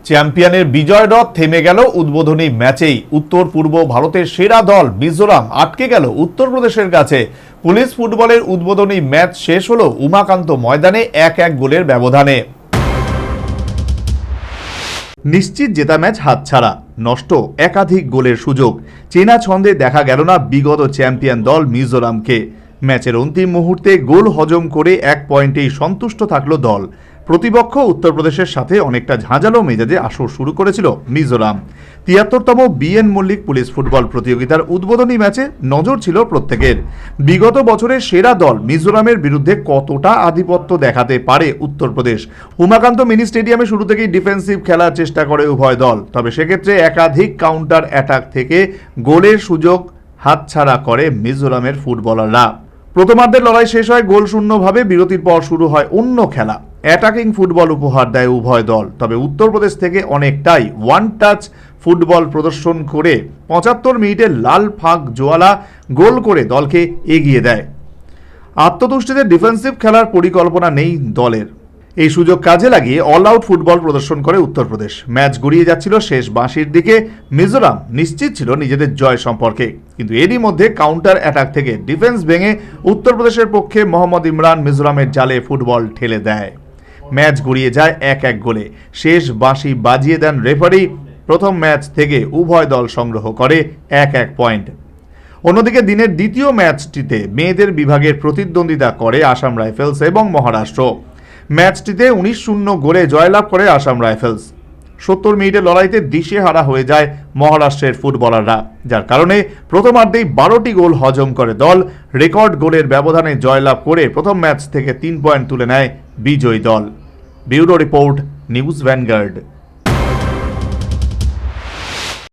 চ্যাম্পিয়নের বিজয় রথ থেমে গেল উদ্বোধনী ম্যাচেই। উত্তর পূর্ব ভারতের সেরা দল মিজোরাম আটকে গেল উত্তরপ্রদেশের কাছে। পুলিশ ফুটবলের উদ্বোধনী ম্যাচ শেষ হলো উমাকান্ত ময়দানে 1-1 গোলের ব্যবধানে। নিশ্চিত জেতা ম্যাচ হাতছাড়া, নষ্ট একাধিক গোলের সুযোগ। চেনা ছন্দে দেখা গেল না বিগত চ্যাম্পিয়ন দল মিজোরামকে। ম্যাচের অন্তিম মুহূর্তে গোল হজম করে 1 পয়েন্টেই সন্তুষ্ট থাকলো দল। প্রতিপক্ষ উত্তরপ্রদেশের সাথে অনেকটা ঝাঁঝালো মেজাজে আসর শুরু করেছিল মিজোরাম। ৭৩তম বিএন মল্লিক পুলিশ ফুটবল প্রতিযোগিতার উদ্বোধনী ম্যাচে নজর ছিল প্রত্যেকের। বিগত বছরের সেরা দল মিজোরামের বিরুদ্ধে কতটা আধিপত্য দেখাতে পারে উত্তরপ্রদেশ। উমাকান্ত মিনি স্টেডিয়ামে শুরু থেকেই ডিফেন্সিভ খেলার চেষ্টা করে উভয় দল, তবে সেক্ষেত্রে একাধিক কাউন্টার অ্যাটাক থেকে গোলের সুযোগ হাতছাড়া করে মিজোরামের ফুটবলাররা। প্রথমার্ধের লড়াই শেষ হয় গোল শূন্যভাবে। বিরতির পর শুরু হয় অন্য খেলা। অ্যাটাকিং ফুটবল উপহার দেয় উভয় দল, তবে উত্তরপ্রদেশ থেকে অনেকটাই ওয়ান টাচ ফুটবল প্রদর্শন করে ৭৫ মিনিটে লাল ফাঁক জোয়ালা গোল করে দলকে এগিয়ে দেয়। আত্মতুষ্টিতে ডিফেন্সিভ খেলার পরিকল্পনা নেই দলের। এই সুযোগ কাজে লাগিয়ে অল আউট ফুটবল প্রদর্শন করে উত্তরপ্রদেশ। ম্যাচ গড়িয়ে যাচ্ছিল শেষ বাঁশির দিকে। মিজোরাম নিশ্চিত ছিল নিজেদের জয় সম্পর্কে, কিন্তু এরই মধ্যে কাউন্টার অ্যাটাক থেকে ডিফেন্স ভেঙে উত্তরপ্রদেশের পক্ষে মোহাম্মদ ইমরান মিজোরামের জালে ফুটবল ঠেলে দেয়। ম্যাচ গড়িয়ে যায় 1-1 গোলে। শেষ বাঁশি বাজিয়ে দেন রেফারি। প্রথম ম্যাচ থেকে উভয় দল সংগ্রহ করে 1-1 পয়েন্ট। অন্যদিকে দিনের দ্বিতীয় ম্যাচটিতে মেয়েদের বিভাগের প্রতিদ্বন্দ্বিতা করে আসাম রাইফেলস এবং মহারাষ্ট্র। ম্যাচটিতে 19-0 গোলে জয়লাভ করে আসাম রাইফেলস। 70 মিনিটের লড়াইতে দিশেহারা হয়ে যায় মহারাষ্ট্রের ফুটবলাররা, যার কারণে প্রথমার্ধেই 12টি গোল হজম করে দল। রেকর্ড গোলের ব্যবধানে জয়লাভ করে প্রথম ম্যাচ থেকে 3 পয়েন্ট তুলে নেয় বিজয়ী দল। Bureau report, news vanguard.